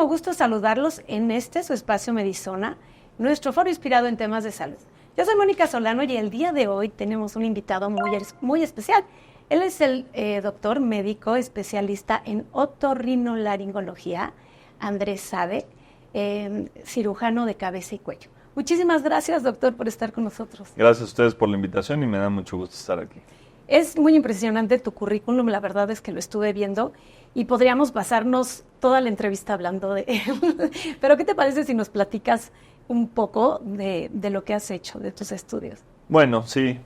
muchísimo gusto saludarlos en su espacio Medizona, nuestro foro inspirado en temas de salud. Yo soy Mónica Solano y el día de hoy tenemos un invitado muy especial. Él es el doctor médico especialista en otorrinolaringología, Andrés Sade, cirujano de cabeza y cuello. Muchísimas gracias, doctor, por estar con nosotros. Gracias a ustedes por la invitación y me da mucho gusto estar aquí. Es muy impresionante tu currículum, la verdad es que lo estuve viendo y podríamos pasarnos toda la entrevista hablando de él. Pero ¿qué te parece si nos platicas un poco de lo que has hecho, de tus estudios? Bueno, sí,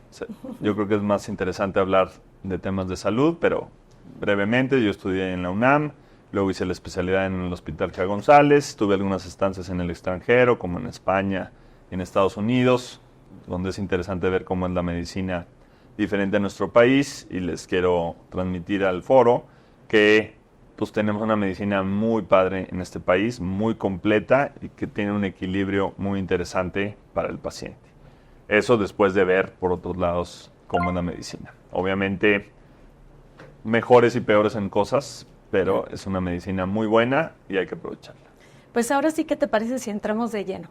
yo creo que es más interesante hablar de temas de salud, pero brevemente yo estudié en la UNAM, luego hice la especialidad en el Hospital G. González, tuve algunas estancias en el extranjero, como en España y en Estados Unidos, donde es interesante ver cómo es la medicina diferente a nuestro país, y les quiero transmitir al foro que pues tenemos una medicina muy padre en este país, muy completa y que tiene un equilibrio muy interesante para el paciente. Eso después de ver por otros lados cómo es la medicina. Obviamente mejores y peores en cosas, pero es una medicina muy buena y hay que aprovecharla. Pues ahora sí, ¿qué te parece si entramos de lleno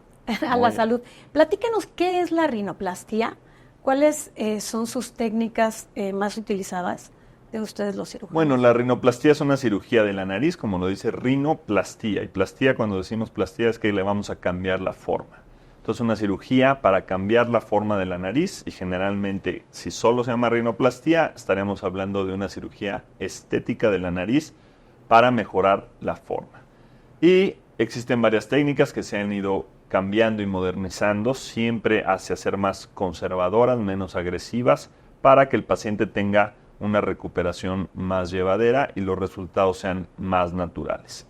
a la salud? Platícanos, ¿qué es la rinoplastia? ¿Cuáles son sus técnicas más utilizadas de ustedes los cirujanos? Bueno, la rinoplastia es una cirugía de la nariz, como lo dice rinoplastia. Y plastía, cuando decimos plastía, es que le vamos a cambiar la forma. Entonces, una cirugía para cambiar la forma de la nariz, y generalmente, si solo se llama rinoplastia, estaremos hablando de una cirugía estética de la nariz para mejorar la forma. Y existen varias técnicas que se han ido cambiando y modernizando, siempre hacia ser más conservadoras, menos agresivas, para que el paciente tenga una recuperación más llevadera y los resultados sean más naturales.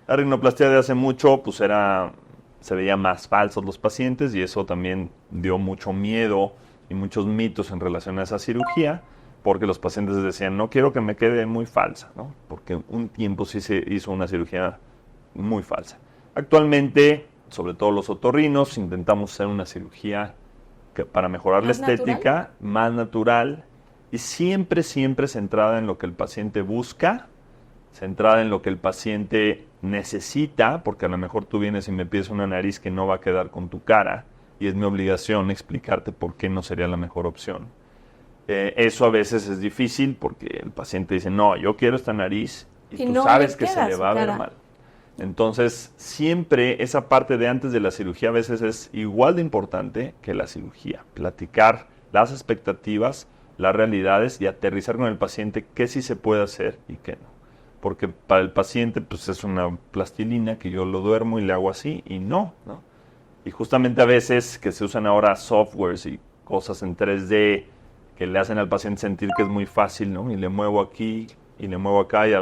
La rinoplastia de hace mucho pues se veía más falsos los pacientes, y eso también dio mucho miedo y muchos mitos en relación a esa cirugía, porque los pacientes decían, no quiero que me quede muy falsa, ¿no? Porque un tiempo sí se hizo una cirugía muy falsa. Actualmente, sobre todo los otorrinos, intentamos hacer una cirugía para mejorar la estética, más natural, y siempre centrada en lo que el paciente busca, centrada en lo que el paciente necesita, porque a lo mejor tú vienes y me pides una nariz que no va a quedar con tu cara, y es mi obligación explicarte por qué no sería la mejor opción. Eso a veces es difícil porque el paciente dice, no, yo quiero esta nariz, y tú no sabes que se le va a ver mal. Entonces, siempre esa parte de antes de la cirugía a veces es igual de importante que la cirugía. Platicar las expectativas, las realidades y aterrizar con el paciente qué sí se puede hacer y qué no. Porque para el paciente pues es una plastilina que yo lo duermo y le hago así y no. Y justamente a veces que se usan ahora softwares y cosas en 3D que le hacen al paciente sentir que es muy fácil, ¿no? Y le muevo aquí y le muevo acá, y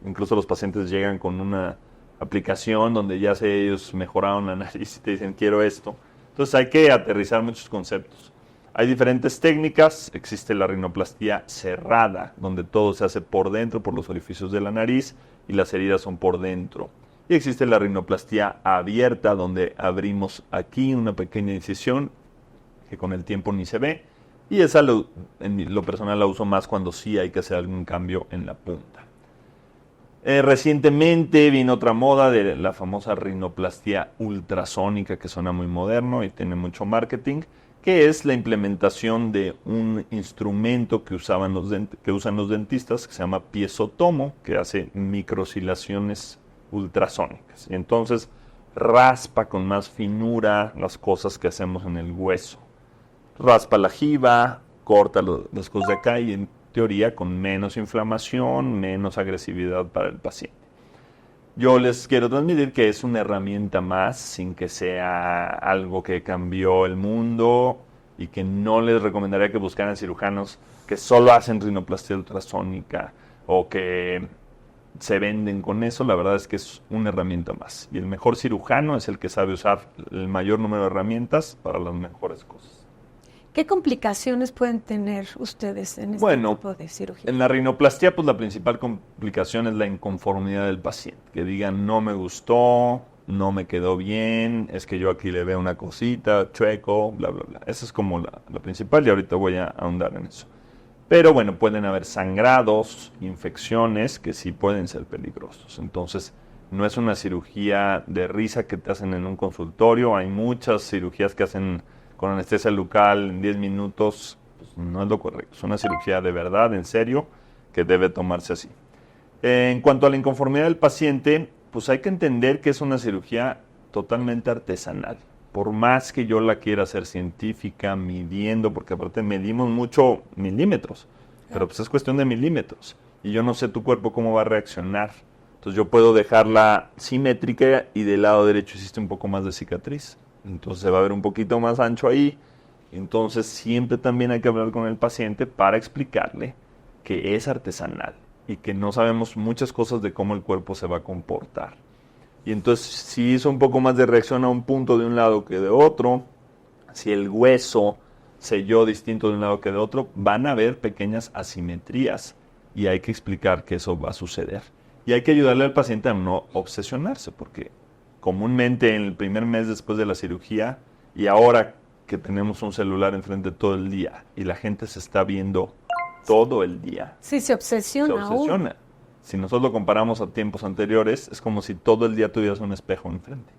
incluso los pacientes llegan con una aplicación donde ya ellos mejoraron la nariz y te dicen quiero esto. Entonces hay que aterrizar muchos conceptos. Hay diferentes técnicas. Existe la rinoplastia cerrada, donde todo se hace por dentro, por los orificios de la nariz, y las heridas son por dentro. Y existe la rinoplastia abierta, donde abrimos aquí una pequeña incisión que con el tiempo ni se ve, y esa en lo personal la uso más cuando sí hay que hacer algún cambio en la punta. Recientemente vino otra moda de la famosa rinoplastia ultrasónica, que suena muy moderno y tiene mucho marketing, que es la implementación de un instrumento que usan los dentistas, que se llama piezotomo, que hace microoscilaciones ultrasónicas. Y entonces raspa con más finura las cosas que hacemos en el hueso. Raspa la jiba, corta las cosas de acá, y en teoría con menos inflamación, menos agresividad para el paciente. Yo les quiero transmitir que es una herramienta más, sin que sea algo que cambió el mundo, y que no les recomendaría que buscaran cirujanos que solo hacen rinoplastia ultrasónica o que se venden con eso. La verdad es que es una herramienta más, y el mejor cirujano es el que sabe usar el mayor número de herramientas para las mejores cosas. ¿Qué complicaciones pueden tener ustedes en este tipo de cirugía? En la rinoplastia, pues la principal complicación es la inconformidad del paciente. Que digan, no me gustó, no me quedó bien, es que yo aquí le veo una cosita, chueco, bla, bla, bla. Esa es como la principal, y ahorita voy a ahondar en eso. Pero bueno, pueden haber sangrados, infecciones que sí pueden ser peligrosos. Entonces, No es una cirugía de risa que te hacen en un consultorio. Hay muchas cirugías que hacen con anestesia local en 10 minutos. Pues no es lo correcto. Es una cirugía de verdad, en serio, que debe tomarse así. En cuanto a la inconformidad del paciente, pues hay que entender que es una cirugía totalmente artesanal. Por más que yo la quiera hacer científica, midiendo, porque aparte medimos mucho milímetros, pero pues es cuestión de milímetros. Y yo no sé tu cuerpo cómo va a reaccionar. Entonces yo puedo dejarla simétrica y del lado derecho existe un poco más de cicatriz. Entonces se va a ver un poquito más ancho ahí. Entonces siempre también hay que hablar con el paciente para explicarle que es artesanal y que no sabemos muchas cosas de cómo el cuerpo se va a comportar. Y entonces si hizo un poco más de reacción a un punto de un lado que de otro, si el hueso selló distinto de un lado que de otro, van a haber pequeñas asimetrías y hay que explicar que eso va a suceder. Y hay que ayudarle al paciente a no obsesionarse, porque comúnmente en el primer mes después de la cirugía y ahora que tenemos un celular enfrente todo el día y la gente se está viendo todo el día. Sí, se obsesiona. Se obsesiona. Si nosotros lo comparamos a tiempos anteriores, es como si todo el día tuvieras un espejo enfrente.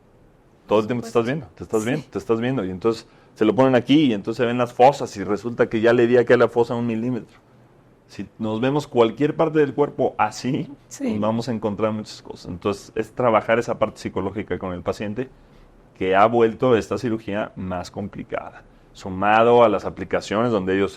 Todo el tiempo te estás viendo, te estás viendo, te estás viendo. Y entonces se lo ponen aquí y entonces se ven las fosas y resulta que ya le di aquí a la fosa 1 milímetro. Si nos vemos cualquier parte del cuerpo así, nos vamos a encontrar muchas cosas. Entonces es trabajar esa parte psicológica con el paciente que ha vuelto esta cirugía más complicada. Sumado a las aplicaciones donde ellos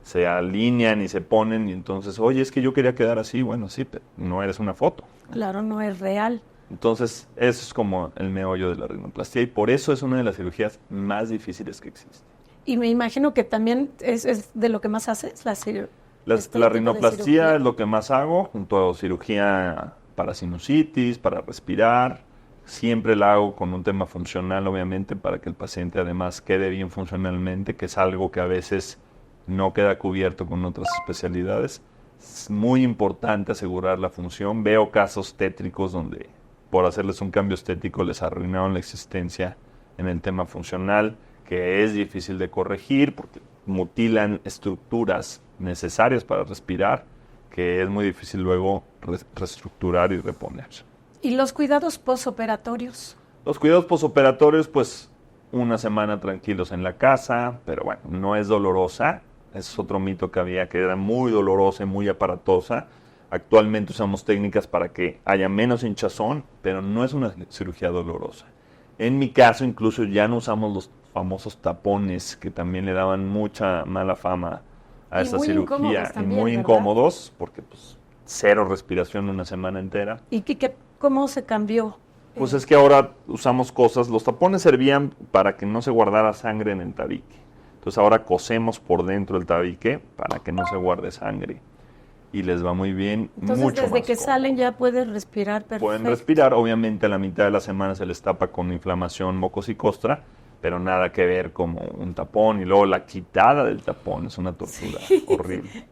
se alinean y se ponen y entonces, oye, es que yo quería quedar así. Bueno, sí, pero no eres una foto. Claro, no es real. Entonces, eso es como el meollo de la rinoplastia y por eso es una de las cirugías más difíciles que existe. Y me imagino que también es de lo que más haces, la rinoplastia es lo que más hago, junto a cirugía para sinusitis, para respirar. Siempre la hago con un tema funcional, obviamente, para que el paciente además quede bien funcionalmente, que es algo que a veces no queda cubierto con otras especialidades. Es muy importante asegurar la función. Veo casos tétricos donde por hacerles un cambio estético les arruinaron la existencia en el tema funcional, que es difícil de corregir porque mutilan estructuras necesarias para respirar, que es muy difícil luego reestructurar y reponer. ¿Y los cuidados posoperatorios? Los cuidados posoperatorios, pues una semana tranquilos en la casa, pero bueno, no es dolorosa. Es otro mito que había, que era muy dolorosa y muy aparatosa. Actualmente usamos técnicas para que haya menos hinchazón, pero no es una cirugía dolorosa. En mi caso, incluso ya no usamos los famosos tapones, que también le daban mucha mala fama a esa cirugía. También, y muy ¿verdad? incómodos, porque pues cero respiración una semana entera. ¿Y cómo se cambió? Pues es que ahora usamos cosas, los tapones servían para que no se guardara sangre en el tabique. Entonces ahora cosemos por dentro el tabique para que no se guarde sangre. Y les va muy bien, Entonces, mucho desde más que cómodo. salen ya pueden respirar perfecto. Pueden respirar, obviamente a la mitad de la semana se les tapa con inflamación mucosicostra, pero nada que ver como un tapón y luego la quitada del tapón es una tortura horrible.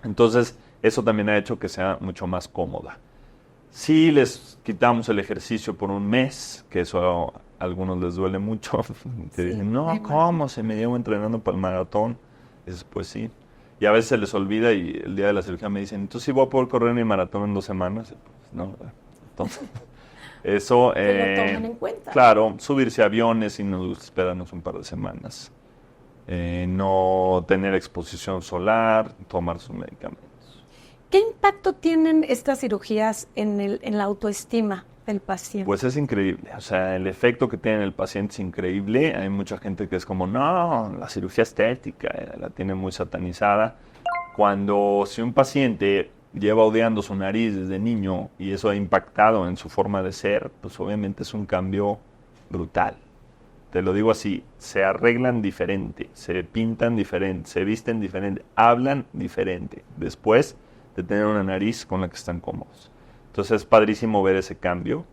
Entonces eso también ha hecho que sea mucho más cómoda. Si les quitamos el ejercicio por un mes, que eso a algunos les duele mucho, te dicen, no, ¿cómo? Se me llevo entrenando para el maratón. Y dices, pues sí. Y a veces se les olvida y el día de la cirugía me dicen, ¿entonces sí voy a poder correr mi maratón en 2 semanas? Y pues, no, entonces, eso... Que lo tomen en cuenta. Claro, subirse a aviones y no esperarnos un par de semanas. No tener exposición solar, tomar sus medicamentos. ¿Qué impacto tienen estas cirugías en la autoestima del paciente? Pues es increíble, o sea, el efecto que tiene en el paciente es increíble. Hay mucha gente que es como, no, la cirugía estética, la tiene muy satanizada. Cuando si un paciente lleva odiando su nariz desde niño y eso ha impactado en su forma de ser, pues obviamente es un cambio brutal. Te lo digo así, se arreglan diferente, se pintan diferente, se visten diferente, hablan diferente, después de tener una nariz con la que están cómodos. Entonces es padrísimo ver ese cambio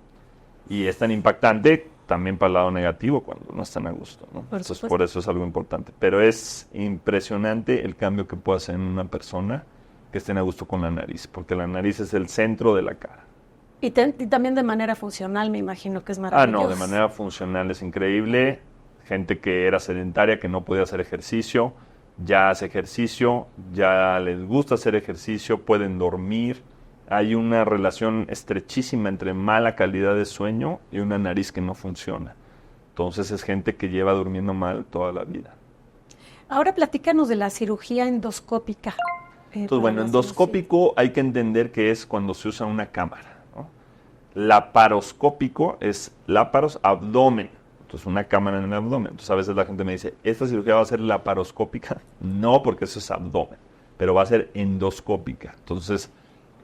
y es tan impactante también para el lado negativo cuando no están a gusto, ¿no? Entonces por eso es algo importante. Pero es impresionante el cambio que puede hacer en una persona que estén a gusto con la nariz, porque la nariz es el centro de la cara. Y también de manera funcional, me imagino que es maravilloso. No, de manera funcional es increíble. Gente que era sedentaria, que no podía hacer ejercicio, ya hace ejercicio, ya les gusta hacer ejercicio, pueden dormir. Hay una relación estrechísima entre mala calidad de sueño y una nariz que no funciona. Entonces es gente que lleva durmiendo mal toda la vida. Ahora platícanos de la cirugía endoscópica. Entonces, bueno, endoscópico hay que entender que es cuando se usa una cámara, ¿no? Laparoscópico es láparos, abdomen. Entonces, una cámara en el abdomen. Entonces, a veces la gente me dice, ¿esta cirugía va a ser laparoscópica? No, porque eso es abdomen, pero va a ser endoscópica. Entonces,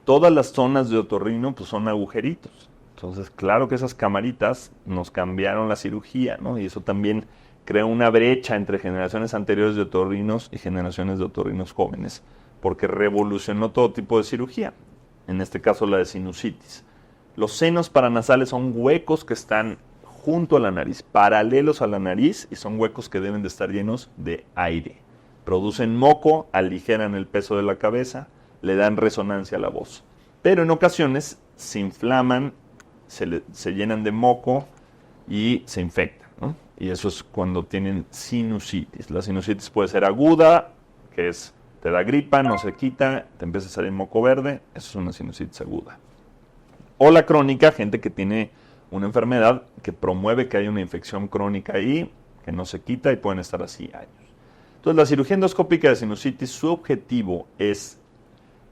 todas las zonas de otorrino pues, son agujeritos. Entonces, claro que esas camaritas nos cambiaron la cirugía, ¿no? Y eso también crea una brecha entre generaciones anteriores de otorrinos y generaciones de otorrinos jóvenes, porque revolucionó todo tipo de cirugía, en este caso la de sinusitis. Los senos paranasales son huecos que están junto a la nariz, paralelos a la nariz, y son huecos que deben de estar llenos de aire. Producen moco, aligeran el peso de la cabeza, le dan resonancia a la voz. Pero en ocasiones se inflaman, se llenan de moco y se infectan, ¿no? Y eso es cuando tienen sinusitis. La sinusitis puede ser aguda, que es te da gripa, no se quita, te empieza a salir moco verde, eso es una sinusitis aguda. O la crónica, gente que tiene una enfermedad que promueve que haya una infección crónica ahí, que no se quita y pueden estar así años. Entonces, la cirugía endoscópica de sinusitis, su objetivo es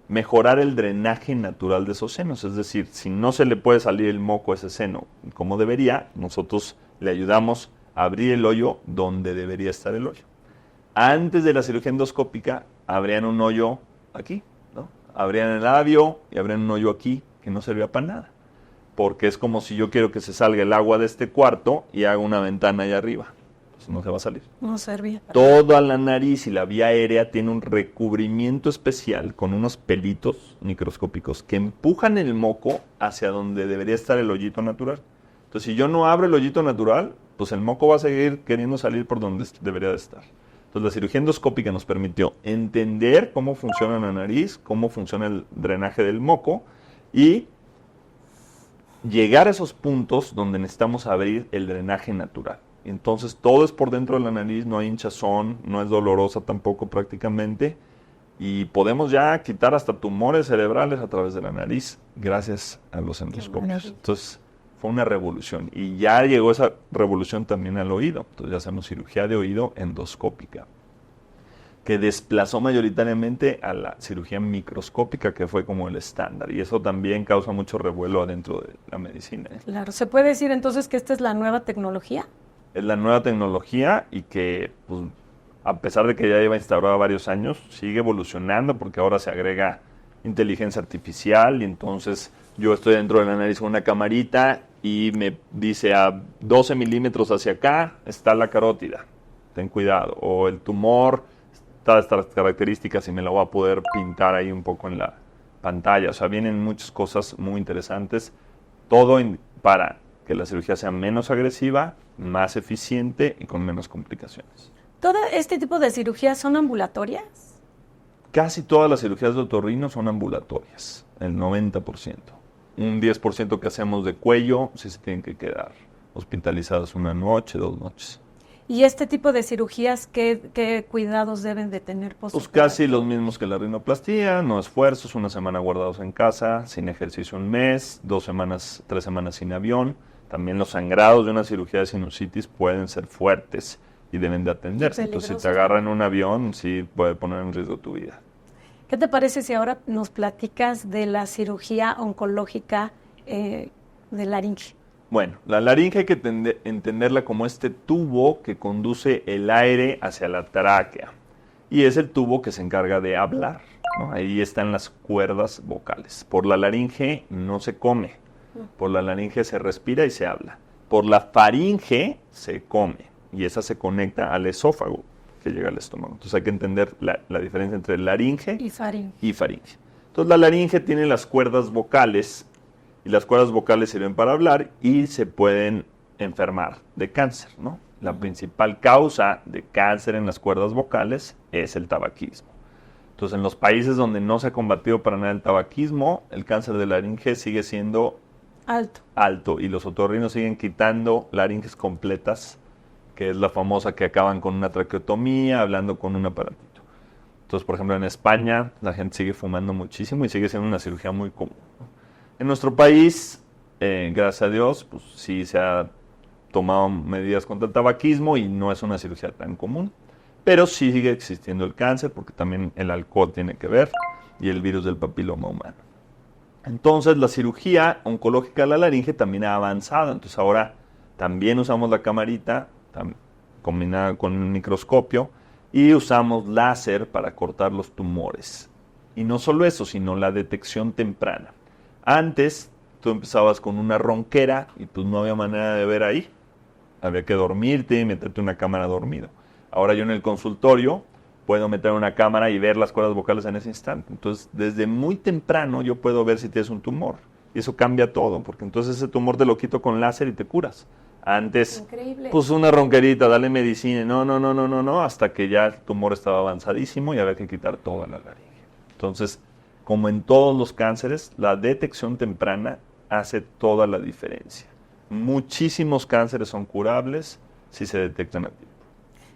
mejorar el drenaje natural de esos senos. Es decir, si no se le puede salir el moco a ese seno como debería, nosotros le ayudamos a abrir el hoyo donde debería estar el hoyo. Antes de la cirugía endoscópica, abrían un hoyo aquí, ¿no? Abrían el labio y abrían un hoyo aquí que no servía para nada. Porque es como si yo quiero que se salga el agua de este cuarto y hago una ventana allá arriba. Pues no se va a salir. No servía. Toda la nariz y la vía aérea tiene un recubrimiento especial con unos pelitos microscópicos que empujan el moco hacia donde debería estar el hoyito natural. Entonces, si yo no abro el hoyito natural, pues el moco va a seguir queriendo salir por donde debería de estar. Entonces, la cirugía endoscópica nos permitió entender cómo funciona la nariz, cómo funciona el drenaje del moco y llegar a esos puntos donde necesitamos abrir el drenaje natural. Entonces, todo es por dentro de la nariz, no hay hinchazón, no es dolorosa tampoco prácticamente, y podemos ya quitar hasta tumores cerebrales a través de la nariz gracias a los endoscopios. Entonces, fue una revolución, y ya llegó esa revolución también al oído. Entonces, ya hacemos cirugía de oído endoscópica, que desplazó mayoritariamente a la cirugía microscópica, que fue como el estándar, y eso también causa mucho revuelo adentro de la medicina. Claro, ¿se puede decir entonces que esta es la nueva tecnología? Es la nueva tecnología y que, pues, a pesar de que ya lleva instaurada varios años, sigue evolucionando porque ahora se agrega inteligencia artificial y entonces yo estoy dentro de la nariz con una camarita y me dice a 12 milímetros hacia acá está la carótida, ten cuidado, o el tumor está de estas características y me la voy a poder pintar ahí un poco en la pantalla. O sea, vienen muchas cosas muy interesantes, todo para que la cirugía sea menos agresiva, más eficiente y con menos complicaciones. ¿Todo este tipo de cirugías son ambulatorias? Casi todas las cirugías de otorrino son ambulatorias, el 90%. Un 10% que hacemos de cuello, sí se tienen que quedar hospitalizados una noche, 2 noches. ¿Y este tipo de cirugías qué cuidados deben de tener Pues casi los mismos que la rinoplastía, no esfuerzos, 1 semana guardados en casa, sin ejercicio 1 mes, 2 semanas, 3 semanas sin avión. También los sangrados de una cirugía de sinusitis pueden ser fuertes y deben de atenderse. Entonces, si te agarran en un avión, sí puede poner en riesgo tu vida. ¿Qué te parece si ahora nos platicas de la cirugía oncológica de laringe? Bueno, la laringe hay que entenderla como este tubo que conduce el aire hacia la tráquea. Y es el tubo que se encarga de hablar, ¿no? Ahí están las cuerdas vocales. Por la laringe no se come. Por la laringe se respira y se habla. Por la faringe se come. Y esa se conecta al esófago que llega al estómago. Entonces hay que entender la diferencia entre laringe y faringe. Entonces la laringe tiene las cuerdas vocales. Y las cuerdas vocales sirven para hablar y se pueden enfermar de cáncer, ¿no? La principal causa de cáncer en las cuerdas vocales es el tabaquismo. Entonces, en los países donde no se ha combatido para nada el tabaquismo, el cáncer de laringe sigue siendo alto y los otorrinos siguen quitando laringes completas, que es la famosa que acaban con una traqueotomía, hablando con un aparatito. Entonces, por ejemplo, en España la gente sigue fumando muchísimo y sigue siendo una cirugía muy común, ¿no? En nuestro país, gracias a Dios, pues sí se ha tomado medidas contra el tabaquismo y no es una cirugía tan común, pero sí sigue existiendo el cáncer porque también el alcohol tiene que ver y el virus del papiloma humano. Entonces, la cirugía oncológica de la laringe también ha avanzado. Entonces, ahora también usamos la camarita combinada con un microscopio y usamos láser para cortar los tumores. Y no solo eso, sino la detección temprana. Antes, tú empezabas con una ronquera y pues no había manera de ver ahí. Había que dormirte y meterte en una cámara dormido. Ahora yo en el consultorio puedo meter una cámara y ver las cuerdas vocales en ese instante. Entonces, desde muy temprano yo puedo ver si tienes un tumor. Y eso cambia todo, porque entonces ese tumor te lo quito con láser y te curas. Antes, Increíble. pues una ronquerita, dale medicina, no, hasta que ya el tumor estaba avanzadísimo y había que quitar toda la laringe. Entonces, como en todos los cánceres, la detección temprana hace toda la diferencia. Muchísimos cánceres son curables si se detectan a tiempo.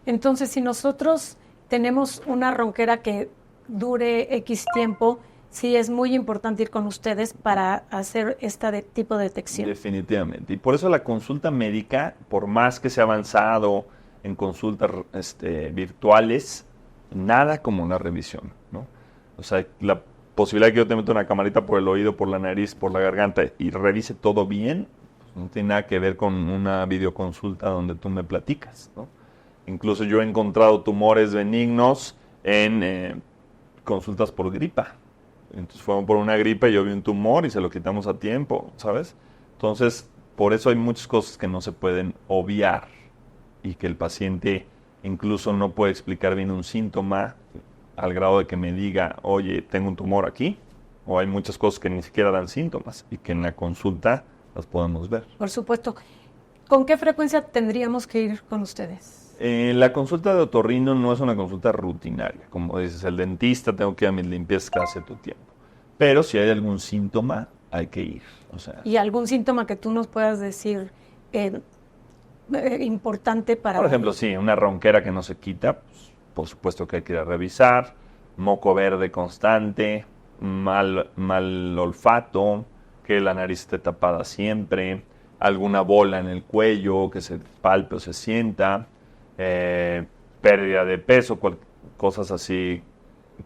Entonces, si nosotros tenemos una ronquera que dure X tiempo, sí es muy importante ir con ustedes para hacer este tipo de detección. Definitivamente. Y por eso la consulta médica, por más que se ha avanzado en consultas virtuales, nada como una revisión, ¿no? O sea, la posibilidad de que yo te meta una camarita por el oído, por la nariz, por la garganta y revise todo bien, pues no tiene nada que ver con una videoconsulta donde tú me platicas, ¿no? Incluso yo he encontrado tumores benignos en consultas por gripa. Entonces fueron por una gripa y yo vi un tumor y se lo quitamos a tiempo, ¿sabes? Entonces, por eso hay muchas cosas que no se pueden obviar y que el paciente incluso no puede explicar bien un síntoma al grado de que me diga, oye, tengo un tumor aquí, o hay muchas cosas que ni siquiera dan síntomas y que en la consulta las podemos ver. Por supuesto. ¿Con qué frecuencia tendríamos que ir con ustedes? La consulta de otorrino no es una consulta rutinaria. Como dices, el dentista, tengo que ir a mis limpiezas cada cierto tiempo. Pero si hay algún síntoma, hay que ir. O sea, ¿Y algún síntoma que tú nos puedas decir importante para... por ejemplo, sí, una ronquera que no se quita, pues, por supuesto que hay que ir a revisar. Moco verde constante, mal olfato, que la nariz esté tapada siempre, alguna bola en el cuello, que se palpe o se sienta, pérdida de peso, cosas así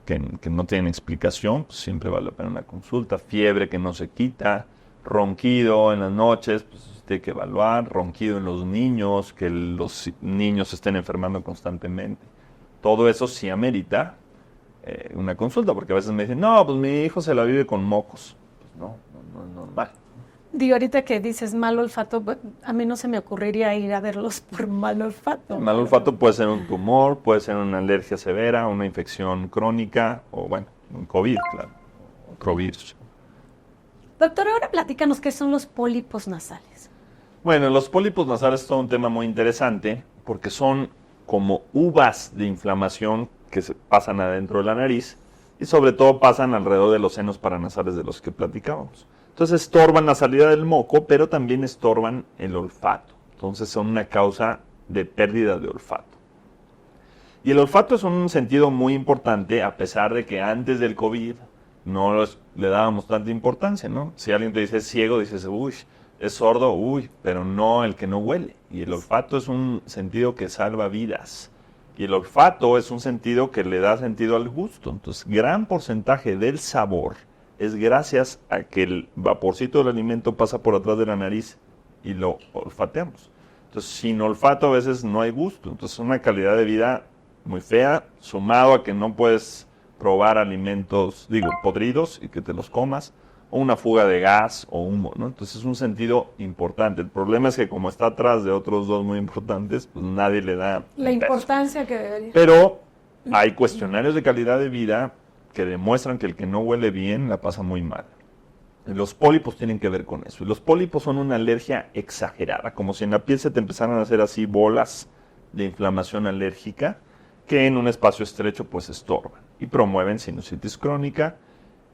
que no tienen explicación, pues siempre vale la pena una consulta. Fiebre que no se quita, ronquido en las noches, pues tiene que evaluar, ronquido en los niños, que los niños estén enfermando constantemente. Todo eso sí amerita una consulta, porque a veces me dicen, no, pues mi hijo se la vive con mocos. Pues no es normal. Digo, ahorita que dices mal olfato, a mí no se me ocurriría ir a verlos por mal olfato. El mal olfato puede ser un tumor, puede ser una alergia severa, una infección crónica, o bueno, un COVID, claro, COVID. Doctor, ahora platícanos qué son los pólipos nasales. Bueno, los pólipos nasales son un tema muy interesante, porque son como uvas de inflamación que se pasan adentro de la nariz, y sobre todo pasan alrededor de los senos paranasales de los que platicábamos. Entonces estorban la salida del moco, pero también estorban el olfato. Entonces son una causa de pérdida de olfato. Y el olfato es un sentido muy importante, a pesar de que antes del COVID no le dábamos tanta importancia, ¿no? Si alguien te dice es ciego, dices, uy, es sordo, uy, pero no el que no huele. Y el olfato es un sentido que salva vidas. Y el olfato es un sentido que le da sentido al gusto. Entonces, gran porcentaje del sabor es gracias a que el vaporcito del alimento pasa por atrás de la nariz y lo olfateamos. Entonces, sin olfato a veces no hay gusto. Entonces, es una calidad de vida muy fea, sumado a que no puedes probar alimentos, podridos y que te los comas, o una fuga de gas o humo, ¿no? Entonces, es un sentido importante. El problema es que como está atrás de otros dos muy importantes, pues nadie le da la importancia que debería. Pero hay cuestionarios de calidad de vida que demuestran que el que no huele bien la pasa muy mal. Los pólipos tienen que ver con eso. Y los pólipos son una alergia exagerada, como si en la piel se te empezaran a hacer así bolas de inflamación alérgica que en un espacio estrecho pues estorban y promueven sinusitis crónica.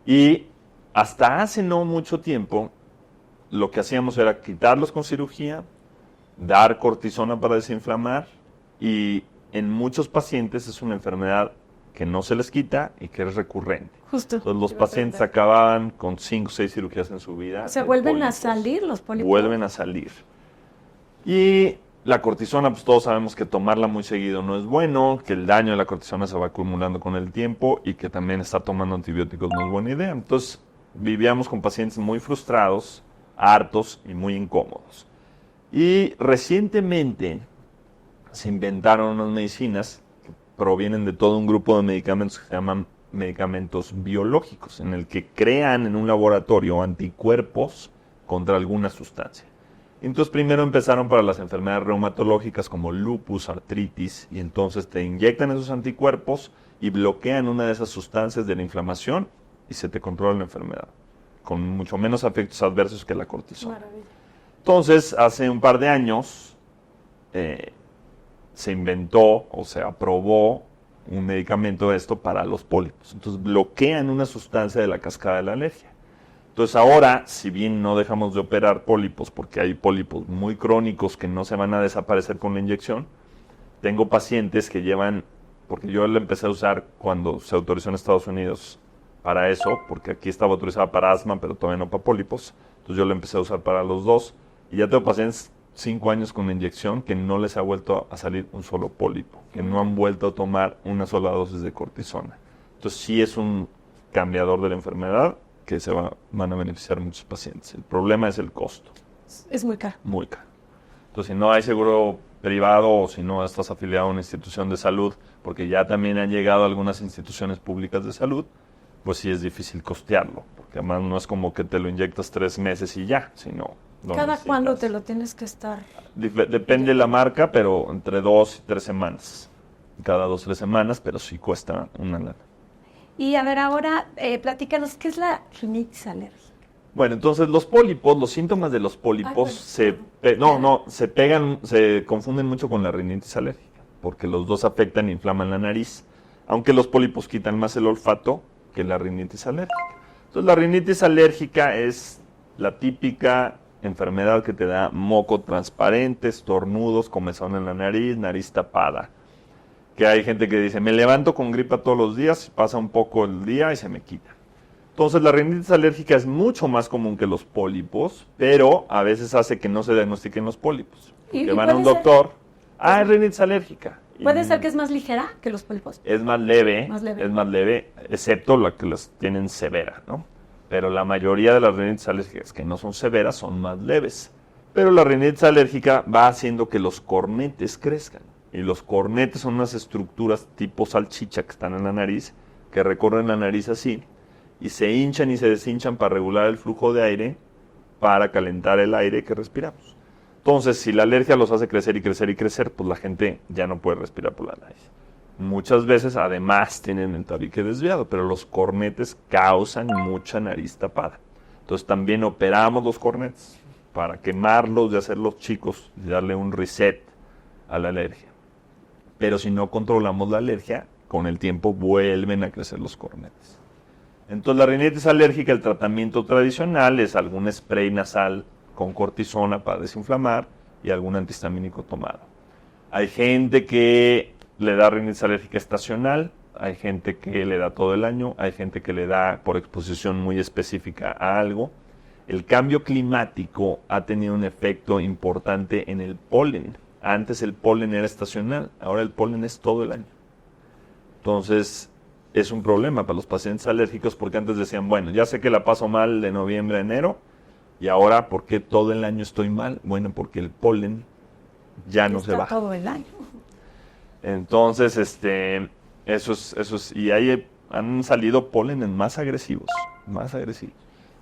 Y hasta hace no mucho tiempo lo que hacíamos era quitarlos con cirugía, dar cortisona para desinflamar y en muchos pacientes es una enfermedad que no se les quita y que es recurrente. Justo. Entonces los pacientes acababan con 5 o 6 cirugías en su vida. O sea, vuelven a salir los pólipos. Vuelven a salir. Y la cortisona, pues todos sabemos que tomarla muy seguido no es bueno, que el daño de la cortisona se va acumulando con el tiempo y que también estar tomando antibióticos no es buena idea. Entonces vivíamos con pacientes muy frustrados, hartos y muy incómodos. Y recientemente se inventaron unas medicinas que provienen de todo un grupo de medicamentos que se llaman medicamentos biológicos, en el que crean en un laboratorio anticuerpos contra alguna sustancia. Entonces primero empezaron para las enfermedades reumatológicas como lupus, artritis, y entonces te inyectan esos anticuerpos y bloquean una de esas sustancias de la inflamación y se te controla la enfermedad, con mucho menos efectos adversos que la cortisona. Maravilla. Entonces, hace un par de años se inventó o se aprobó un medicamento de esto para los pólipos. Entonces, bloquean una sustancia de la cascada de la alergia. Entonces, ahora, si bien no dejamos de operar pólipos, porque hay pólipos muy crónicos que no se van a desaparecer con la inyección, tengo pacientes que llevan, porque yo la empecé a usar cuando se autorizó en Estados Unidos para eso, porque aquí estaba autorizada para asma, pero todavía no para pólipos. Entonces, yo la empecé a usar para los dos. Y ya tengo pacientes 5 años con la inyección que no les ha vuelto a salir un solo pólipo, que no han vuelto a tomar una sola dosis de cortisona. Entonces sí es un cambiador de la enfermedad que van a beneficiar muchos pacientes. El problema es el costo. Es muy caro. Muy caro. Entonces si no hay seguro privado o si no estás afiliado a una institución de salud, porque ya también han llegado algunas instituciones públicas de salud, pues sí es difícil costearlo, porque además no es como que te lo inyectas 3 meses y ya, sino... ¿Cada cuándo te lo tienes que estar? Depende de la marca, pero entre 2 y 3 semanas. Cada 2 o 3 semanas, pero sí cuesta una lana. Y a ver, ahora platícanos, ¿qué es la rinitis alérgica? Bueno, entonces los pólipos, los síntomas de los pólipos se confunden mucho con la rinitis alérgica, porque los dos afectan e inflaman la nariz, aunque los pólipos quitan más el olfato que la rinitis alérgica. Entonces la rinitis alérgica es la típica enfermedad que te da moco transparente, estornudos, comezón en la nariz tapada. Que hay gente que dice, me levanto con gripa todos los días, pasa un poco el día y se me quita. Entonces la rinitis alérgica es mucho más común que los pólipos, pero a veces hace que no se diagnostiquen los pólipos. Que van a un doctor, es rinitis alérgica. ¿Puede ser que es más ligera que los pólipos? Es más leve, excepto la que las tienen severa, ¿no? Pero la mayoría de las rinitis alérgicas que no son severas son más leves. Pero la rinitis alérgica va haciendo que los cornetes crezcan. Y los cornetes son unas estructuras tipo salchicha que están en la nariz, que recorren la nariz así, y se hinchan y se deshinchan para regular el flujo de aire, para calentar el aire que respiramos. Entonces, si la alergia los hace crecer y crecer y crecer, pues la gente ya no puede respirar por la nariz. Muchas veces, además, tienen el tabique desviado, pero los cornetes causan mucha nariz tapada. Entonces, también operamos los cornetes para quemarlos y hacerlos chicos y darle un reset a la alergia. Pero si no controlamos la alergia, con el tiempo vuelven a crecer los cornetes. Entonces, la rinitis alérgica, el tratamiento tradicional es algún spray nasal con cortisona para desinflamar y algún antihistamínico tomado. Hay gente que le da rinitis alérgica estacional, hay gente que le da todo el año, hay gente que le da por exposición muy específica a algo. El cambio climático ha tenido un efecto importante en el polen. Antes el polen era estacional, ahora el polen es todo el año. Entonces es un problema para los pacientes alérgicos porque antes decían, bueno, ya sé que la paso mal de noviembre a enero y ahora, ¿por qué todo el año estoy mal? Bueno, porque el polen ya no se va. Todo el año. Entonces, eso es, y ahí han salido pólenes más agresivos.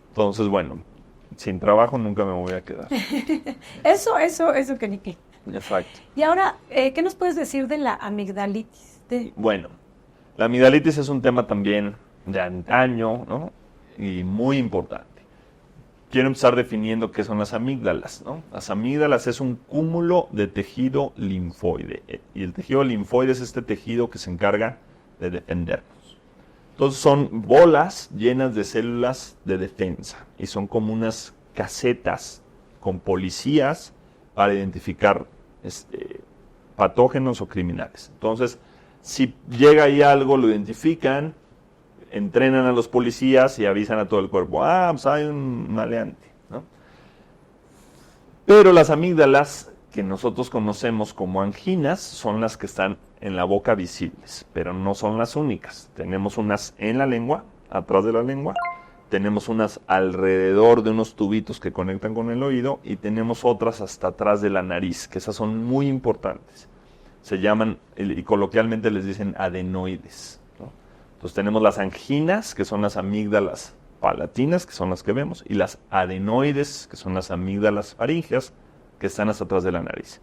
Entonces, bueno, sin trabajo nunca me voy a quedar. Eso que ni qué. Exacto. Y ahora, ¿qué nos puedes decir de la amigdalitis? Bueno, la amigdalitis es un tema también de antaño, ¿no? Y muy importante. Quiero empezar definiendo qué son las amígdalas, ¿no? Las amígdalas es un cúmulo de tejido linfoide. Y el tejido linfoide es este tejido que se encarga de defendernos. Entonces son bolas llenas de células de defensa. Y son como unas casetas con policías para identificar patógenos o criminales. Entonces, Si llega ahí algo, lo identifican, entrenan a los policías y avisan a todo el cuerpo. Pues hay un maleante, ¿no? Pero las amígdalas, que nosotros conocemos como anginas, son las que están en la boca visibles, pero no son las únicas. Tenemos unas en la lengua, atrás de la lengua, tenemos unas alrededor de unos tubitos que conectan con el oído y tenemos otras hasta atrás de la nariz, que esas son muy importantes. Se llaman, y coloquialmente les dicen adenoides, ¿no? Entonces tenemos las anginas, que son las amígdalas palatinas, que son las que vemos, y las adenoides, que son las amígdalas faríngeas, que están hasta atrás de la nariz.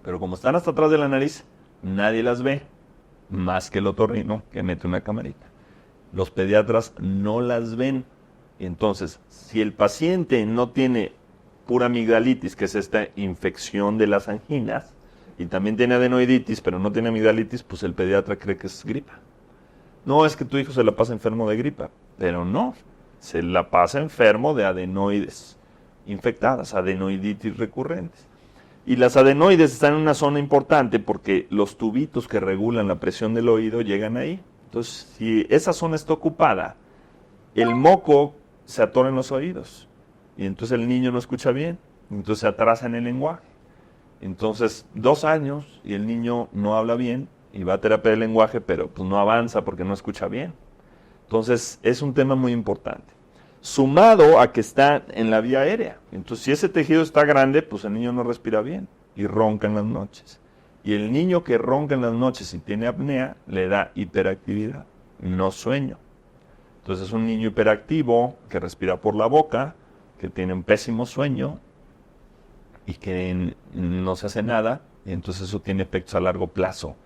Pero como están hasta atrás de la nariz, nadie las ve, más que el otorrino, que mete una camarita. Los pediatras no las ven. Y entonces, si el paciente no tiene pura amigdalitis, que es esta infección de las anginas, y también tiene adenoiditis, pero no tiene amigdalitis, pues el pediatra cree que es gripa. No, es que tu hijo se la pasa enfermo de gripa, pero no, se la pasa enfermo de adenoides infectadas, adenoiditis recurrentes. Y las adenoides están en una zona importante porque los tubitos que regulan la presión del oído llegan ahí. Entonces, si esa zona está ocupada, el moco se atora en los oídos. Y entonces el niño no escucha bien. Entonces se atrasa en el lenguaje. Entonces, 2 años y el niño no habla bien y va a terapia de lenguaje, pero pues no avanza porque no escucha bien. Entonces, es un tema muy importante. Sumado a que está en la vía aérea. Entonces, si ese tejido está grande, pues el niño no respira bien y ronca en las noches. Y el niño que ronca en las noches y tiene apnea, le da hiperactividad, no sueño. Entonces, es un niño hiperactivo que respira por la boca, que tiene un pésimo sueño y que no se hace nada. Y entonces eso tiene efectos a largo plazo.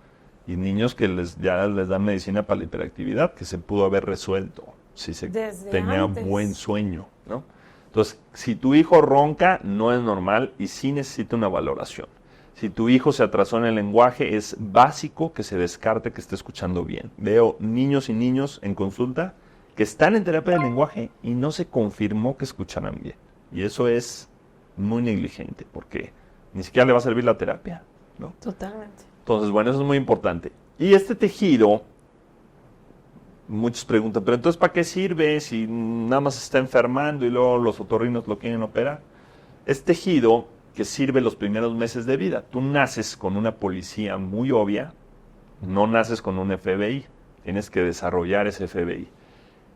Y niños que ya les dan medicina para la hiperactividad, que se pudo haber resuelto si se tenía buen sueño, ¿no? Entonces, si tu hijo ronca, no es normal y sí necesita una valoración. Si tu hijo se atrasó en el lenguaje, es básico que se descarte que esté escuchando bien. Veo niños y niños en consulta que están en terapia de lenguaje y no se confirmó que escucharan bien. Y eso es muy negligente porque ni siquiera le va a servir la terapia, ¿no? Totalmente. Entonces, bueno, eso es muy importante. Y este tejido, muchos preguntan, pero entonces ¿para qué sirve si nada más se está enfermando y luego los otorrinos lo quieren operar? Es tejido que sirve los primeros meses de vida. Tú naces con una policía muy obvia, no naces con un FBI, tienes que desarrollar ese FBI.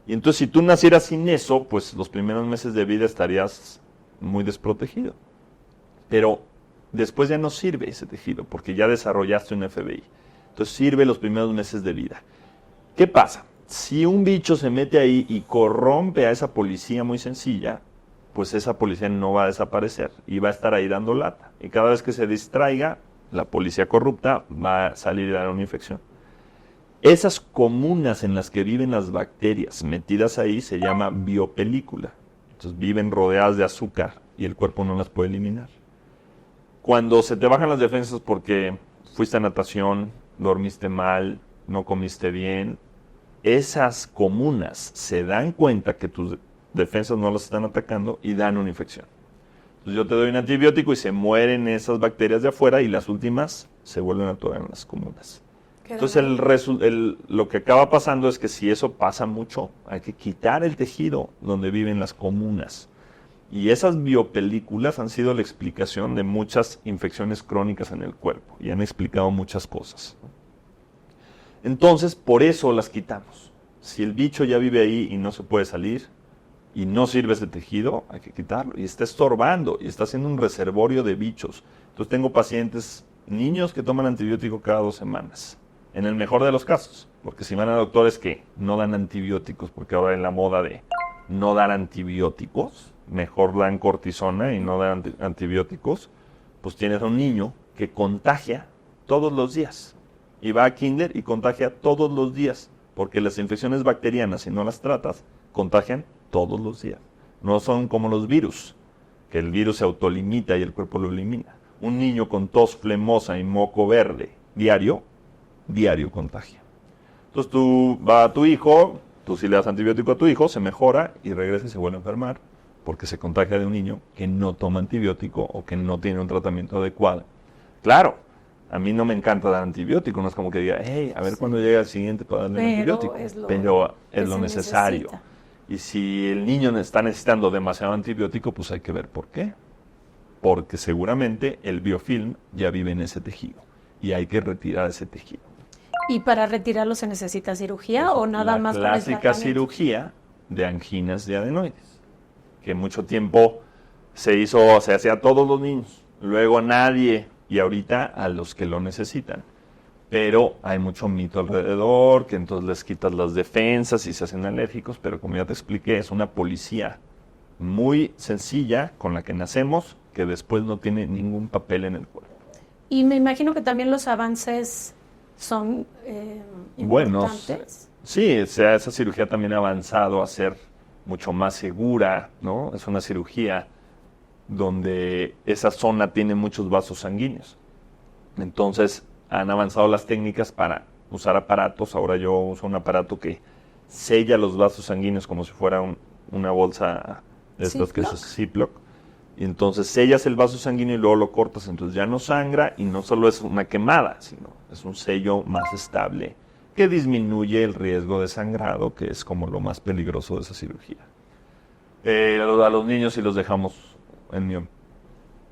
Y entonces si tú nacieras sin eso, pues los primeros meses de vida estarías muy desprotegido. Pero después ya no sirve ese tejido, porque ya desarrollaste un FBI. Entonces sirve los primeros meses de vida. ¿Qué pasa? Si un bicho se mete ahí y corrompe a esa policía muy sencilla, pues esa policía no va a desaparecer y va a estar ahí dando lata. Y cada vez que se distraiga, la policía corrupta va a salir y dar una infección. Esas comunas en las que viven las bacterias metidas ahí se llama biopelícula. Entonces viven rodeadas de azúcar y el cuerpo no las puede eliminar. Cuando se te bajan las defensas porque fuiste a natación, dormiste mal, no comiste bien, esas comunas se dan cuenta que tus defensas no las están atacando y dan una infección. Entonces yo te doy un antibiótico y se mueren esas bacterias de afuera y las últimas se vuelven a atorar en las comunas. Entonces lo que acaba pasando es que si eso pasa mucho, hay que quitar el tejido donde viven las comunas. Y esas biopelículas han sido la explicación de muchas infecciones crónicas en el cuerpo y han explicado muchas cosas. Entonces, por eso las quitamos. Si el bicho ya vive ahí y no se puede salir y no sirve ese tejido, hay que quitarlo. Y está estorbando y está haciendo un reservorio de bichos. Entonces tengo pacientes, niños que toman antibiótico cada 2 semanas. En el mejor de los casos. Porque si van a doctores que no dan antibióticos, porque ahora en la moda de no dar antibióticos, mejor dan cortisona y no dan antibióticos, pues tienes a un niño que contagia todos los días. Y va a kinder y contagia todos los días. Porque las infecciones bacterianas, si no las tratas, contagian todos los días. No son como los virus, que el virus se autolimita y el cuerpo lo elimina. Un niño con tos flemosa y moco verde diario contagia. Entonces tú vas a tu hijo, tú si le das antibiótico a tu hijo, se mejora y regresa y se vuelve a enfermar, porque se contagia de un niño que no toma antibiótico o que no tiene un tratamiento adecuado. Claro, A mí no me encanta dar antibiótico, no es como que diga, hey, a ver cuándo llega el siguiente para darle un antibiótico. Pero es lo necesario. Necesita. Y si el niño está necesitando demasiado antibiótico, pues hay que ver por qué. Porque seguramente el biofilm ya vive en ese tejido y hay que retirar ese tejido. ¿Y para retirarlo se necesita cirugía Eso, o nada más con el clásica tratamiento? cirugía de anginas de adenoides, que mucho tiempo se hacía a todos los niños, luego a nadie y ahorita a los que lo necesitan. Pero hay mucho mito alrededor, que entonces les quitas las defensas y se hacen alérgicos, pero como ya te expliqué, es una policía muy sencilla con la que nacemos, que después no tiene ningún papel en el cuerpo. Y me imagino que también los avances son Buenos. importantes. Sí, o sea, esa cirugía también ha avanzado a ser mucho más segura, ¿no? Es una cirugía donde esa zona tiene muchos vasos sanguíneos. Entonces, han avanzado las técnicas para usar aparatos. Ahora yo uso un aparato que sella los vasos sanguíneos como si fuera una bolsa de estas que es Ziploc. Y entonces sellas el vaso sanguíneo y luego lo cortas, entonces ya no sangra y no solo es una quemada, sino es un sello más estable que disminuye el riesgo de sangrado, que es como lo más peligroso de esa cirugía. A los niños sí los dejamos, en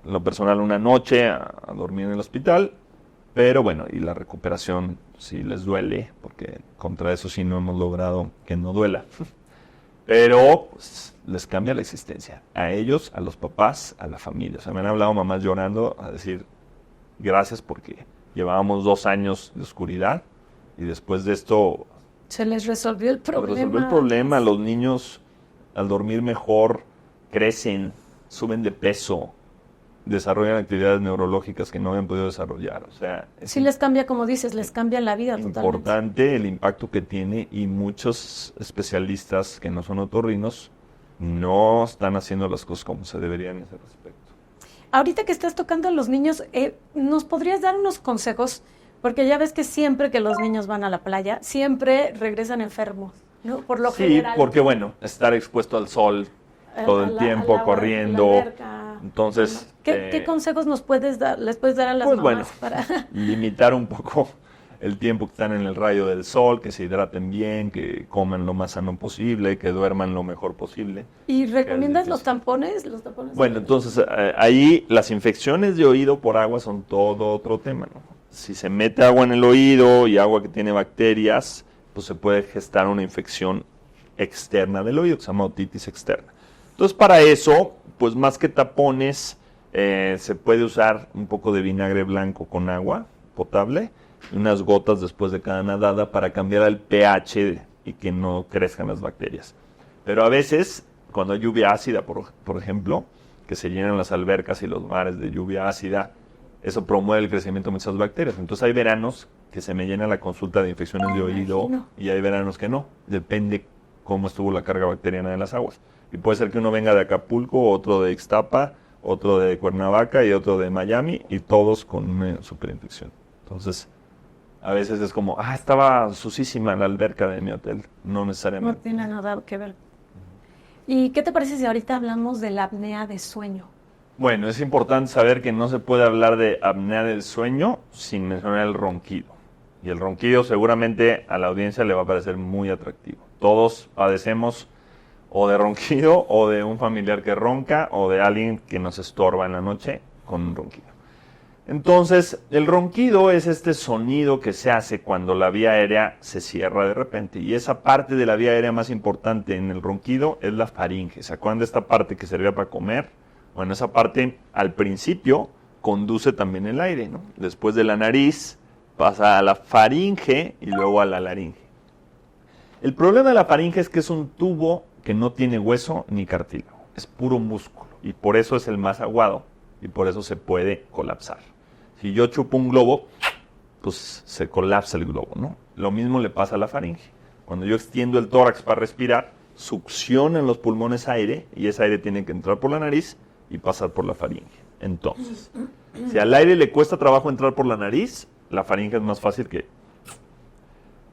lo personal, una noche a dormir en el hospital, pero bueno, y la recuperación sí les duele, porque contra eso sí no hemos logrado que no duela. Pero pues, les cambia la existencia. A ellos, a los papás, a la familia. O sea, me han hablado mamás llorando a decir gracias porque llevábamos 2 años de oscuridad y después de esto Se les resolvió el problema. resolvió el problema. Los niños al dormir mejor crecen, suben de peso, desarrollan actividades neurológicas que no habían podido desarrollar. O sea, es Sí les cambia, como dices, les cambia la vida totalmente. importante el impacto que tiene y muchos especialistas que no son otorrinos no están haciendo las cosas como se deberían en ese respecto. Ahorita que estás tocando a los niños, ¿nos podrías dar unos consejos? Porque ya ves que siempre que los niños van a la playa, siempre regresan enfermos, ¿no? Por lo general. Sí, porque bueno, estar expuesto al sol todo el tiempo, al agua, corriendo. la alberca. Entonces, ¿Qué consejos les puedes dar a las pues mamás bueno, para limitar un poco el tiempo que están en el rayo del sol, que se hidraten bien, que coman lo más sano posible, que duerman lo mejor posible. ¿Y recomiendas difícil. los tampones? Los tapones. Bueno, entonces ahí las infecciones de oído por agua son todo otro tema, ¿no? Si se mete agua en el oído y agua que tiene bacterias, pues se puede gestar una infección externa del oído, que se llama otitis externa. Entonces, para eso, pues más que tapones, se puede usar un poco de vinagre blanco con agua potable y unas gotas después de cada nadada para cambiar el pH y que no crezcan las bacterias. Pero a veces, cuando hay lluvia ácida, por ejemplo, que se llenan las albercas y los mares de lluvia ácida, eso promueve el crecimiento de muchas bacterias. Entonces hay veranos que se me llena la consulta de infecciones de oído y hay veranos que no. Depende cómo estuvo la carga bacteriana de las aguas. Y puede ser que uno venga de Acapulco, otro de Ixtapa, otro de Cuernavaca y otro de Miami, y todos con una superinfección. Entonces, a veces es como, estaba sucísima la alberca de mi hotel. No No necesariamente. tiene nada que ver. ¿Y qué te parece si ahorita hablamos de la apnea de sueño? Bueno, es importante saber que no se puede hablar de apnea del sueño sin mencionar el ronquido. Y el ronquido seguramente a la audiencia le va a parecer muy atractivo. Todos padecemos o de ronquido, o de un familiar que ronca, o de alguien que nos estorba en la noche con un ronquido. Entonces, el ronquido es este sonido que se hace cuando la vía aérea se cierra de repente. Y esa parte de la vía aérea más importante en el ronquido es la faringe. ¿Se acuerdan de esta parte que servía para comer? Bueno, esa parte al principio conduce también el aire, ¿no? Después de la nariz pasa a la faringe y luego a la laringe. El problema de la faringe es que es un tubo que no tiene hueso ni cartílago, es puro músculo y por eso es el más aguado y por eso se puede colapsar. Si yo chupo un globo, pues se colapsa el globo, ¿no? Lo mismo le pasa a la faringe. Cuando yo extiendo el tórax para respirar, succiona en los pulmones aire y ese aire tiene que entrar por la nariz y pasar por la faringe. Entonces, si al aire le cuesta trabajo entrar por la nariz, la faringe es más fácil que...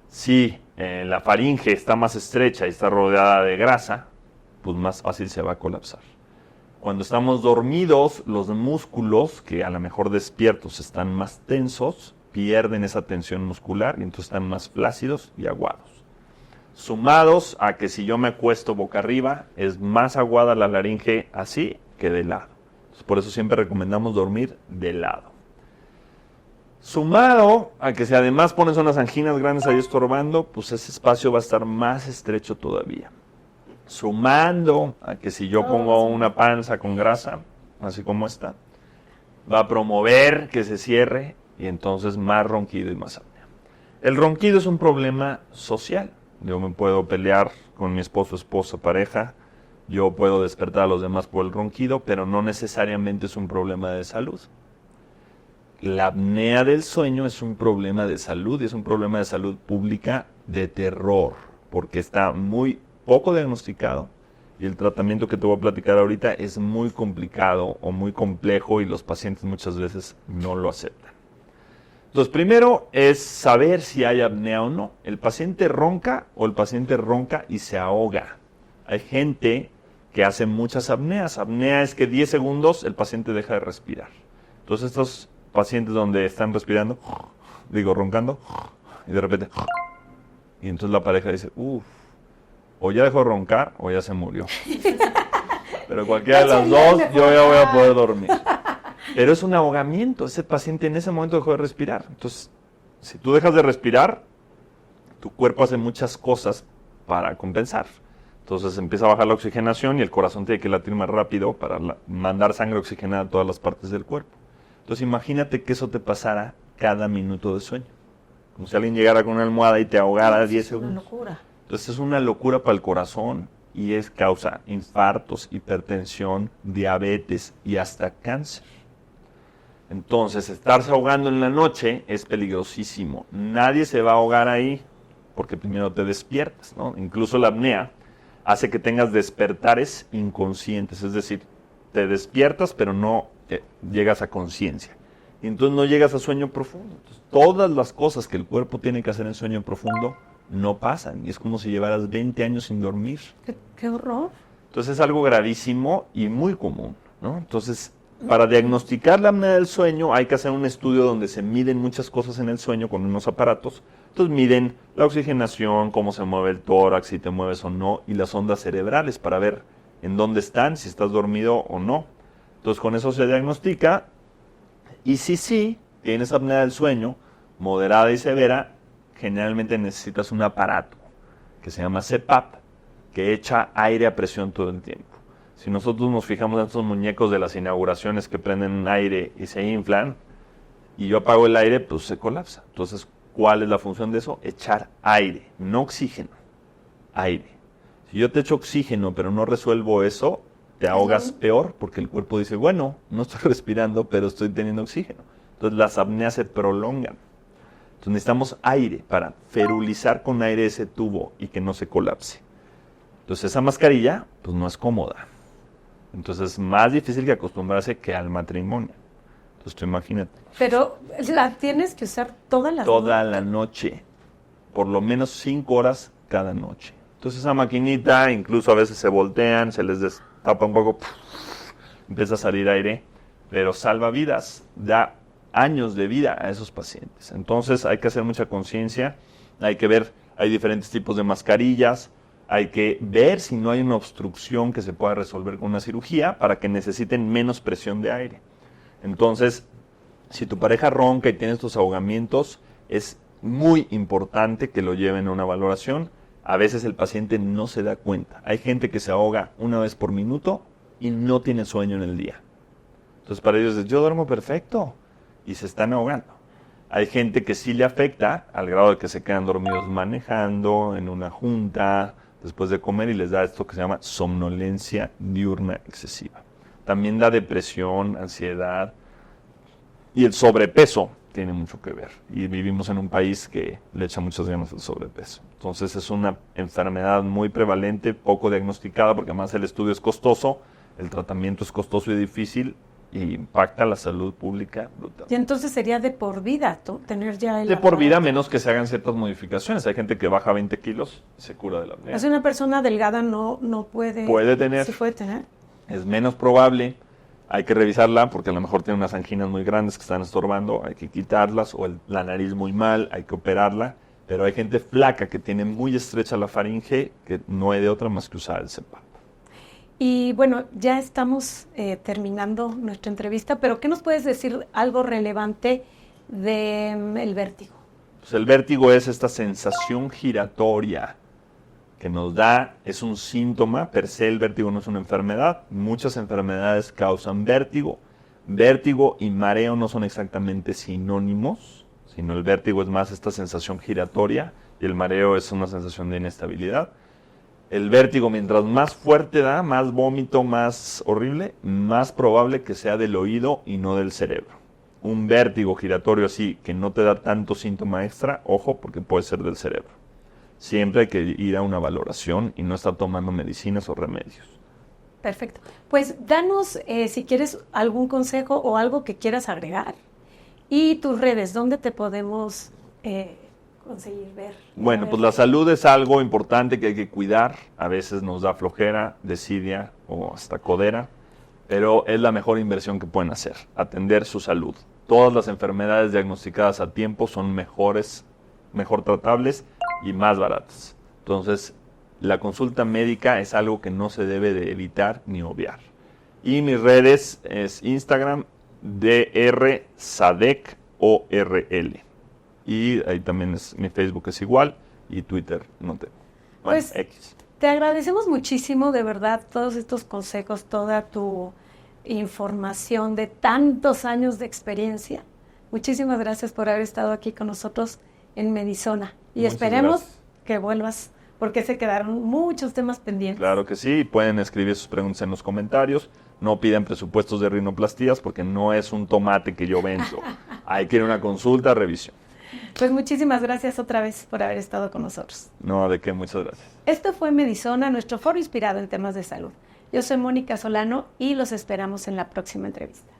Si la faringe está más estrecha y está rodeada de grasa, pues más fácil se va a colapsar. Cuando estamos dormidos, los músculos, que a lo mejor despiertos están más tensos, pierden esa tensión muscular y entonces están más flácidos y aguados. Sumados a que si yo me acuesto boca arriba, es más aguada la laringe así que de lado. Entonces, por eso siempre recomendamos dormir de lado. Sumado a que si además pones unas anginas grandes ahí estorbando, pues ese espacio va a estar más estrecho todavía. Sumando a que si yo pongo una panza con grasa, así como esta, va a promover que se cierre y entonces más ronquido y más apnea. El ronquido es un problema social. Yo me puedo pelear con mi esposo, esposa, pareja, yo puedo despertar a los demás por el ronquido, pero no necesariamente es un problema de salud. La apnea del sueño es un problema de salud y es un problema de salud pública de terror, porque está muy poco diagnosticado y el tratamiento que te voy a platicar ahorita es muy complicado o muy complejo y los pacientes muchas veces no lo aceptan. Entonces, primero es saber si hay apnea o no. ¿El paciente ronca o el paciente ronca y se ahoga? Hay gente que hace muchas apneas. Apnea es que 10 segundos el paciente deja de respirar. Entonces, estos pacientes donde están respirando, roncando, y de repente, y entonces la pareja dice, o ya dejó de roncar o ya se murió. Pero cualquiera de las dos, yo ya voy a poder dormir. Pero es un ahogamiento, ese paciente en ese momento dejó de respirar. Entonces, si tú dejas de respirar, tu cuerpo hace muchas cosas para compensar. Entonces empieza a bajar la oxigenación y el corazón tiene que latir más rápido para mandar sangre oxigenada a todas las partes del cuerpo. Entonces imagínate que eso te pasara cada minuto de sueño. Como si alguien llegara con una almohada y te ahogara 10 segundos. Es una locura. Entonces es una locura para el corazón y es causa infartos, hipertensión, diabetes y hasta cáncer. Entonces estarse ahogando en la noche es peligrosísimo. Nadie se va a ahogar ahí porque primero te despiertas, ¿no? Incluso la apnea hace que tengas despertares inconscientes, es decir, te despiertas pero no llegas a conciencia. Y entonces no llegas a sueño profundo. Entonces, todas las cosas que el cuerpo tiene que hacer en sueño profundo no pasan. Y es como si llevaras 20 años sin dormir. ¡Qué horror! Entonces es algo gravísimo y muy común, ¿no? Entonces, para diagnosticar la apnea del sueño hay que hacer un estudio donde se miden muchas cosas en el sueño con unos aparatos. Entonces miden la oxigenación, cómo se mueve el tórax, si te mueves o no, y las ondas cerebrales para ver en dónde están, si estás dormido o no. Entonces con eso se diagnostica. Y si sí, tienes apnea del sueño, moderada y severa, generalmente necesitas un aparato que se llama CPAP, que echa aire a presión todo el tiempo. Si nosotros nos fijamos en estos muñecos de las inauguraciones que prenden aire y se inflan, y yo apago el aire, pues se colapsa. Entonces, ¿cuál es la función de eso? Echar aire, no oxígeno, aire. Si yo te echo oxígeno pero no resuelvo eso, te ahogas peor porque el cuerpo dice, bueno, no estoy respirando, pero estoy teniendo oxígeno. Entonces las apneas se prolongan. Entonces necesitamos aire para ferulizar con aire ese tubo y que no se colapse. Entonces esa mascarilla pues no es cómoda. Entonces es más difícil que acostumbrarse que al matrimonio. Entonces tú imagínate. Pero la tienes que usar toda la noche. Por lo menos 5 horas cada noche. Entonces esa maquinita incluso a veces se voltean, se les destapa un poco, empieza a salir aire, pero salva vidas, da años de vida a esos pacientes. Entonces hay que hacer mucha conciencia, hay que ver, hay diferentes tipos de mascarillas, hay que ver si no hay una obstrucción que se pueda resolver con una cirugía para que necesiten menos presión de aire. Entonces, si tu pareja ronca y tiene estos ahogamientos, es muy importante que lo lleven a una valoración. A veces el paciente no se da cuenta. Hay gente que se ahoga una vez por minuto y no tiene sueño en el día. Entonces para ellos es, yo duermo perfecto y se están ahogando. Hay gente que sí le afecta al grado de que se quedan dormidos manejando, en una junta, después de comer y les da esto que se llama somnolencia diurna excesiva. También da depresión, ansiedad y el sobrepeso tiene mucho que ver. Y vivimos en un país que le echa muchas ganas al sobrepeso. Entonces es una enfermedad muy prevalente, poco diagnosticada, porque además el estudio es costoso, el tratamiento es costoso y difícil, y impacta la salud pública brutal. Y entonces sería de por vida, tener ya el... De por vida, menos que se hagan ciertas modificaciones. Hay gente que baja 20 kilos y se cura de la apnea. Es una persona delgada, no puede... Puede tener. Sí puede tener. es menos probable. Hay que revisarla porque a lo mejor tiene unas anginas muy grandes que están estorbando, hay que quitarlas, o la nariz muy mal, hay que operarla. Pero hay gente flaca que tiene muy estrecha la faringe, que no hay de otra más que usar el CPAP. Y bueno, ya estamos terminando nuestra entrevista, pero ¿qué nos puedes decir algo relevante del vértigo? Pues el vértigo es esta sensación giratoria que nos da, es un síntoma, per se el vértigo no es una enfermedad, muchas enfermedades causan vértigo. Vértigo y mareo no son exactamente sinónimos, sino el vértigo es más esta sensación giratoria y el mareo es una sensación de inestabilidad. El vértigo, mientras más fuerte da, más vómito, más horrible, más probable que sea del oído y no del cerebro. Un vértigo giratorio así, que no te da tanto síntoma extra, ojo, porque puede ser del cerebro. Siempre hay que ir a una valoración y no estar tomando medicinas o remedios. Perfecto. Pues danos, si quieres, algún consejo o algo que quieras agregar. Y tus redes, ¿dónde te podemos conseguir ver? Bueno, pues la salud es algo importante que hay que cuidar. A veces nos da flojera, desidia o hasta codera, pero es la mejor inversión que pueden hacer, atender su salud. Todas las enfermedades diagnosticadas a tiempo son mejor tratables y más baratas. Entonces, la consulta médica es algo que no se debe de evitar ni obviar. Y mis redes es Instagram, drsadecORL. Y ahí también mi Facebook es igual y Twitter no tengo. Bueno, pues, X. Te agradecemos muchísimo, de verdad, todos estos consejos, toda tu información de tantos años de experiencia. Muchísimas gracias por haber estado aquí con nosotros en Medizona. Y Muchas esperemos gracias. que vuelvas, porque se quedaron muchos temas pendientes. Claro que sí, pueden escribir sus preguntas en los comentarios. No pidan presupuestos de rinoplastías porque no es un tomate que yo vendo. Hay que ir a una consulta, revisión. Pues muchísimas gracias otra vez por haber estado con nosotros. No, de qué, muchas gracias. Esto fue Medizona, nuestro foro inspirado en temas de salud. Yo soy Mónica Solano y los esperamos en la próxima entrevista.